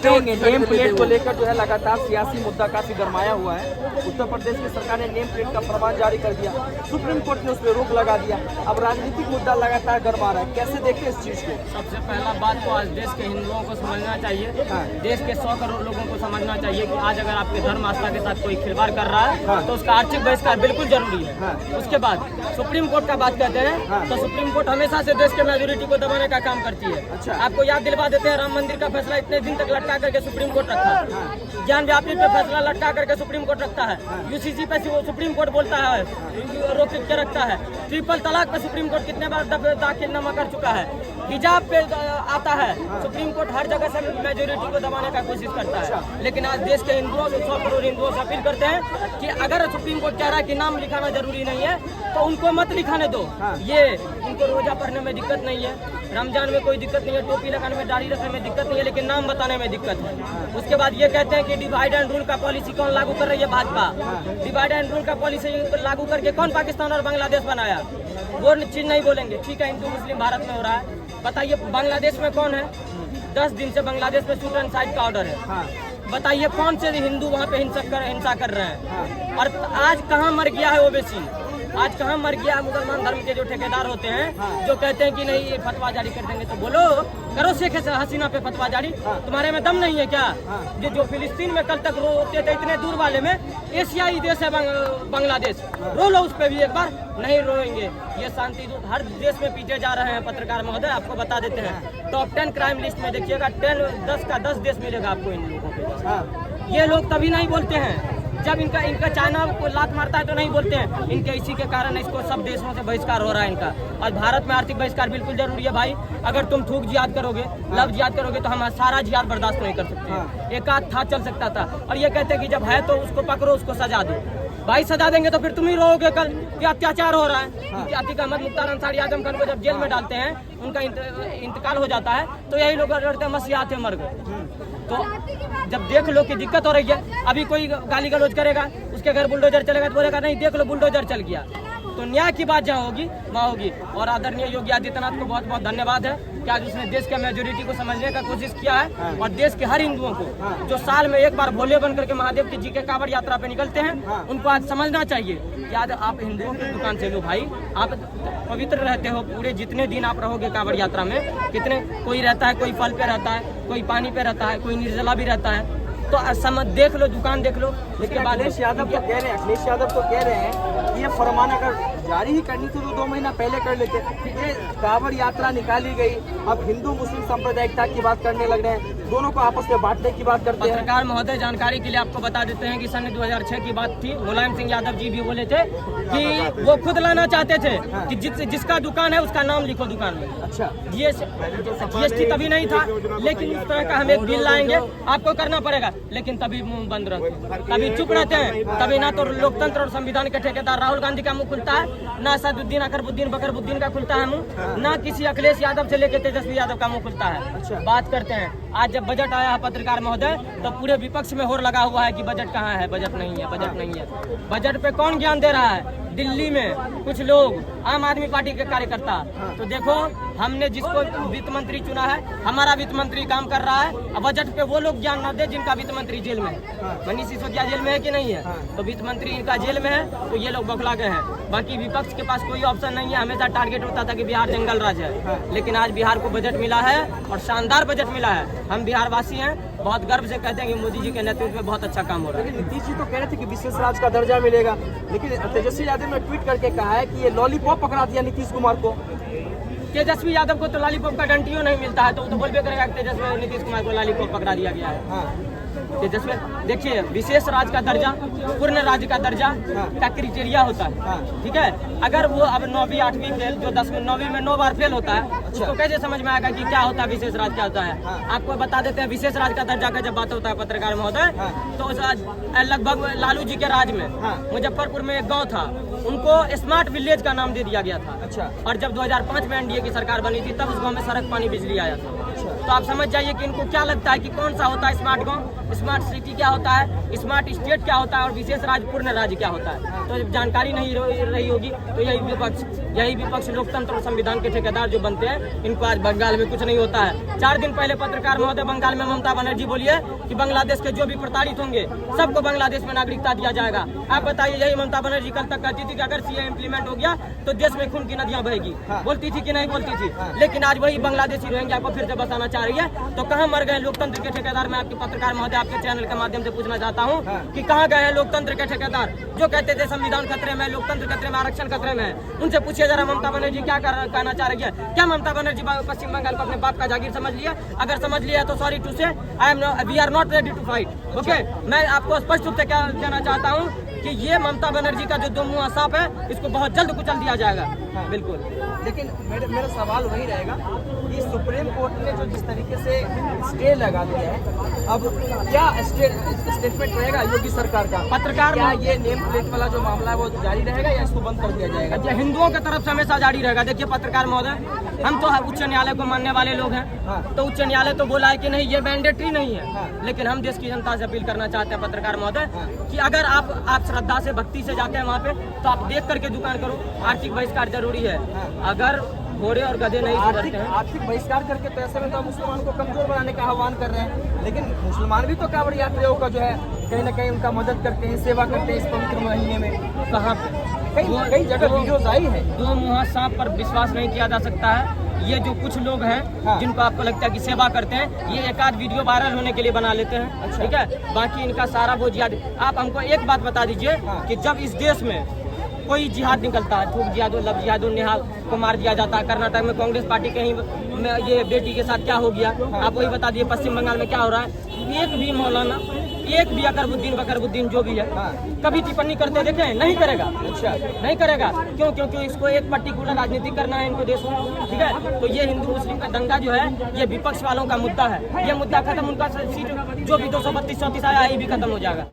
कहेंगे name plate को लेकर जो है लगातार सियासी मुद्दा काफी गरमाया हुआ है। उत्तर प्रदेश की सरकार ने नेम प्लेट का फरमान जारी कर दिया, सुप्रीम कोर्ट ने उस पर रोक लगा दिया। अब राजनीतिक मुद्दा लगातार गरमा रहा है, कैसे देखते इस चीज को? सबसे पहला बात तो आज देश के हिंदुओं को समझना चाहिए, देश के 100 करोड़ लोगों को समझना चाहिए कि आज अगर आपके धर्म आस्था के साथ कोई खिलवाड़ कर रहा है तो उसका आर्थिक बहिष्कार बिल्कुल जरूरी है। उसके बाद सुप्रीम कोर्ट का बात कहते हैं तो सुप्रीम कोर्ट हमेशा से देश के मेजोरिटी को दबाने का काम करती है। आपको याद दिलवा देते हैं, राम मंदिर का फैसला इतने दिन तक लटका करके सुप्रीम कोर्ट रखा, ज्ञान व्यापी पे फैसला लटका करके सुप्रीम कोर्ट रखता है, यूसीसी पे सुप्रीम कोर्ट बोलता है रोक के रखता है, ट्रिपल तलाक पे सुप्रीम कोर्ट कितने बार दाखिलनामा कर चुका है, हिजाब पे आता है, सुप्रीम कोर्ट हर जगह से मेजोरिटी को दबाने का कोशिश करता है। लेकिन आज देश के हिंदुओं से 100 करोड़ हिंदुओं से अपील करते हैं कि अगर सुप्रीम कोर्ट कह रहा है कि नाम लिखाना जरूरी नहीं है तो उनको मत लिखाने दो। ये उनको रोजा पढ़ने में दिक्कत नहीं है, रमजान में कोई दिक्कत नहीं है, टोपी लगाने में, दाढ़ी रखने में दिक्कत नहीं है, लेकिन नाम बताने में दिक्कत है। उसके बाद ये कहते हैं कि डिवाइड एंड रूल का पॉलिसी कौन लागू कर रही है? भाजपा। डिवाइड एंड रूल का पॉलिसी लागू करके कौन पाकिस्तान और बांग्लादेश बनाया? वो चीज नहीं बोलेंगे। ठीक है, हिंदू मुस्लिम भारत में हो रहा है, बताइए बांग्लादेश में कौन है? 10 दिन से बांग्लादेश में शूट एंड साइट का ऑर्डर है। बताइए कौन से हिंदू वहाँ पे हिंसा कर रहे हैं? और आज कहाँ मर गया है ओवैसी? आज कहाँ मर गया मुसलमान धर्म के जो ठेकेदार होते हैं, जो कहते हैं कि नहीं ये फतवा जारी कर देंगे? तो बोलो, करो शेख हसीना पे फतवा जारी। तुम्हारे में दम नहीं है क्या? जो फिलिस्तीन में कल तक रोते थे, इतने दूर वाले में, एशियाई देश है बांग्लादेश, रो लो उस पर भी एक बार। नहीं रोएंगे। ये शांति दूत हर देश में पीछे जा रहे हैं। पत्रकार महोदय आपको बता देते हैं, टॉप 10 क्राइम लिस्ट में देखिएगा, 10 का 10 देश मिलेगा आपको इन लोगों पे। ये लोग तभी नहीं बोलते हैं जब इनका चाइना को लात मारता है तो नहीं बोलते हैं। इनके इसी के कारण इसको सब देशों से बहिष्कार हो रहा है इनका। और भारत में आर्थिक बहिष्कार बिल्कुल जरूरी है भाई। अगर तुम थूक जिहाद करोगे, लव जिहाद करोगे तो हम सारा जिहाद बर्दाश्त नहीं कर सकते। एक आध था चल सकता था। और ये कहते हैं कि जब है तो उसको पकड़ो, उसको सजा दो। भाई सजा देंगे तो फिर तुम ही रहोगे कल कि अत्याचार हो रहा है। अतीक अहमद, मुख्तार अंसारी, आजम खान को जब जेल में डालते हैं, उनका इंतकाल हो जाता है तो यही लोग लड़ते हैं मसीहा थे मर गए। तो जब देख लो कि दिक्कत हो रही है, अभी कोई गाली गलौज करेगा, उसके घर बुलडोजर चलेगा तो बोलेगा नहीं देख लो बुलडोजर चल गया। तो न्याय की बात जहाँ होगी वहाँ होगी। और आदरणीय योगी आदित्यनाथ को बहुत बहुत धन्यवाद है कि आज उसने देश के मेजोरिटी को समझने का कोशिश किया है और देश के हर हिंदुओं को जो साल में एक बार भोले बन करके महादेव जी के कांवड़ यात्रा पे निकलते हैं, उनको आज समझना चाहिए कि आज आप हिंदुओं की दुकान से लो भाई, आप पवित्र रहते हो। पूरे जितने दिन आप रहोगे कांवड़ यात्रा में, कितने कोई रहता है, कोई फल पे रहता है, कोई पानी पे रहता है, कोई निर्जला भी रहता है। तो देख लो, दुकान देख लो। इसके बाद अखिलेश यादव तो कह रहे हैं कि ये फरमान अगर जारी ही करनी थी तो 2 महीना पहले कर लेते। ये कांवड़ यात्रा निकाली गई, अब हिंदू मुस्लिम सांप्रदायिकता की बात करने लग रहे हैं, दोनों को आपस में बांटने की बात करते हैं। पत्रकार महोदय जानकारी के लिए आपको बता देते हैं कि सन 2006 की बात थी। मुलायम सिंह यादव जी भी बोले थे कि वो खुद लाना चाहते थे कि जिसका दुकान है उसका नाम लिखो दुकान में। अच्छा, जीएसटी तभी नहीं था, लेकिन इस तरह का हम एक बिल लाएंगे, आपको करना पड़ेगा। लेकिन तभी मुंह बंद रहते, तभी चुप रहते हैं। तभी ना तो लोकतंत्र और संविधान के ठेकेदार राहुल गांधी का मुंह खुलता है, ना असदुद्दीन अकबरुद्दीन बकरबुद्दीन का खुलता है मुंह, ना किसी अखिलेश यादव से लेकर तेजस्वी यादव का मुंह खुलता है। बात करते हैं। आज जब बजट आया है पत्रकार महोदय, तो पूरे विपक्ष में होड़ लगा हुआ है कि बजट कहाँ है, बजट नहीं है, बजट नहीं है। बजट पे कौन ज्ञान दे रहा है? दिल्ली में कुछ लोग, आम आदमी पार्टी के कार्यकर्ता। तो देखो, हमने जिसको वित्त मंत्री चुना है, हमारा वित्त मंत्री काम कर रहा है। अब बजट पे वो लोग ज्ञान न दे जिनका वित्त मंत्री जेल में है। मनीष सिसोदिया जेल में है कि नहीं है? तो वित्त मंत्री इनका जेल में है, तो ये लोग बौखला गए हैं। बाकी विपक्ष के पास कोई ऑप्शन नहीं है। हमेशा टारगेट होता था कि बिहार जंगल राज है, लेकिन आज बिहार को बजट मिला है और शानदार बजट मिला है। हम बिहार वासी हैं, बहुत गर्व से कहते हैं कि मोदी जी के नेतृत्व में बहुत अच्छा काम हो रहा है। नीतीश जी तो कह रहे थे कि विशेष राज्य का दर्जा मिलेगा, लेकिन तेजस्वी यादव ने ट्वीट करके कहा है कि ये लॉलीपॉप पकड़ा दिया नीतीश कुमार को। तेजस्वी यादव को तो लॉलीपॉप का डंटियों नहीं मिलता है, तो वो तो बोलबे करेगा कि तेजस्वी नीतीश कुमार को लॉलीपॉप पकड़ा दिया गया है। तेजस्वी देखिए, विशेष राज्य का दर्जा, पूर्ण राज्य का दर्जा का क्राइटेरिया होता है। ठीक है, अगर वो अब 9वीं 8वीं फेल, जो 10वीं 9वीं में 9 बार फेल होता है, उसको कैसे समझ में आएगा कि क्या होता है विशेष राज्य क्या होता है? आपको बता देते हैं, विशेष राज्य का दर्जा का जब बात होता है पत्रकार महोदय, तो लगभग लालू जी के राज में मुजफ्फरपुर में एक गाँव था, उनको स्मार्ट विलेज का नाम दे दिया गया था। अच्छा। और जब 2005 में एनडीए की सरकार बनी थी, तब उस गाँव में सड़क, पानी, बिजली आया था। तो आप समझ जाइए कि इनको क्या लगता है कि कौन सा होता है स्मार्ट गांव, स्मार्ट सिटी क्या होता है, स्मार्ट स्टेट क्या होता है और विशेष राज्य पूर्ण राज्य क्या होता है। तो जब जानकारी नहीं रही होगी तो यही विपक्ष लोकतंत्र और संविधान के ठेकेदार जो बनते हैं, इनको आज बंगाल में कुछ नहीं होता है। 4 दिन पहले पत्रकार महोदय बंगाल में ममता बनर्जी बोलिए कि बांग्लादेश के जो भी प्रताड़ित होंगे सबको बांग्लादेश में नागरिकता दिया जाएगा। आप बताइए, यही ममता बनर्जी कल तक कहती थी कि अगर सीए इम्प्लीमेंट हो गया तो देश में खून की नदियां बहेगी। बोलती थी कि नहीं बोलती थी, लेकिन आज वही बांग्लादेशी रोहिंग्या को फिर से बसाना चाह रही है। तो कहाँ मर गए लोकतंत्र के ठेकेदार? मैं आपके पत्रकार महोदय आपके चैनल के माध्यम से पूछना चाहता हूँ कि कहाँ गए हैं लोकतंत्र के ठेकेदार जो कहते थे संविधान खतरे में, लोकतंत्र खतरे में, आरक्षण खतरे में है। उनसे पूछिए जरा ममता बनर्जी क्या कहना चाह रही है। क्या ममता बनर्जी पश्चिम बंगाल को अपने बाप का जागीर समझ लिया? अगर समझ लिया तो sorry to say we are not ready to fight. Okay, मैं आपको स्पष्ट रूप से क्या कहना चाहता हूँ कि ये ममता बनर्जी का जो 2 मुंहा सांप है, इसको बहुत जल्द कुचल दिया जाएगा। बिल्कुल। लेकिन मेरा सवाल वही रहेगा कि सुप्रीम कोर्ट ने जो जिस तरीके से स्टे लगा दिया है, अब क्या स्टेटमेंट रहेगा योगी सरकार का? पत्रकार क्या ये नेम प्लेट वाला जो मामला है वो जारी रहेगा या इसको बंद कर दिया जाएगा? हिंदुओं की तरफ से हमेशा जारी रहेगा। देखिए पत्रकार महोदय, हम तो उच्च न्यायालय को मानने वाले लोग हैं, तो उच्च न्यायालय तो बोला है कि नहीं ये मैंडेटरी नहीं है, लेकिन हम देश की जनता से अपील करना चाहते हैं पत्रकार महोदय कि अगर आप श्रद्धा से, भक्ति से जाते हैं वहाँ पे, तो आप देख करके दुकान करो। आर्थिक बहिष्कार जरूरी है। अगर घोड़े और गधे नहीं सुधरते हैं, आर्थिक बहिष्कार करके तो ऐसे में तो मुसलमान को कमजोर बनाने का आह्वान कर रहे हैं, लेकिन मुसलमान भी तो कांवड़ यात्रियों का जो है कहीं ना कहीं उनका मदद करते हैं, सेवा करते हैं इस पवित्र महीने में। कहाँ पे कई जगह वीडियोज आई है। 2 मुंहा सांप पर विश्वास नहीं किया जा सकता है। ये जो कुछ लोग हैं जिनको आपको लगता है कि सेवा करते हैं, ये एक आध वीडियो वायरल होने के लिए बना लेते हैं। ठीक है, बाकी इनका सारा वो जिहाद। आप हमको एक बात बता दीजिए कि जब इस देश में कोई जिहाद निकलता है, थूक जिहाद, लब जिहाद, नेहा को मार दिया जाता है, कर्नाटक में कांग्रेस पार्टी के ही ये बेटी के साथ क्या हो गया, आप वही बता दिए। पश्चिम बंगाल में क्या हो रहा है? एक भी मौलाना, एक भी अकबरुद्दीन जो भी है, कभी टिप्पणी करते देखे? नहीं करेगा। अच्छा, नहीं करेगा। क्यों? क्योंकि इसको एक पर्टिकुलर राजनीति करना है इनको देश में। ठीक है, तो ये हिंदू मुस्लिम का दंगा जो है, ये विपक्ष वालों का मुद्दा है। ये मुद्दा खत्म, उनका सीट जो भी 232-34 आया, ये भी खत्म हो जाएगा।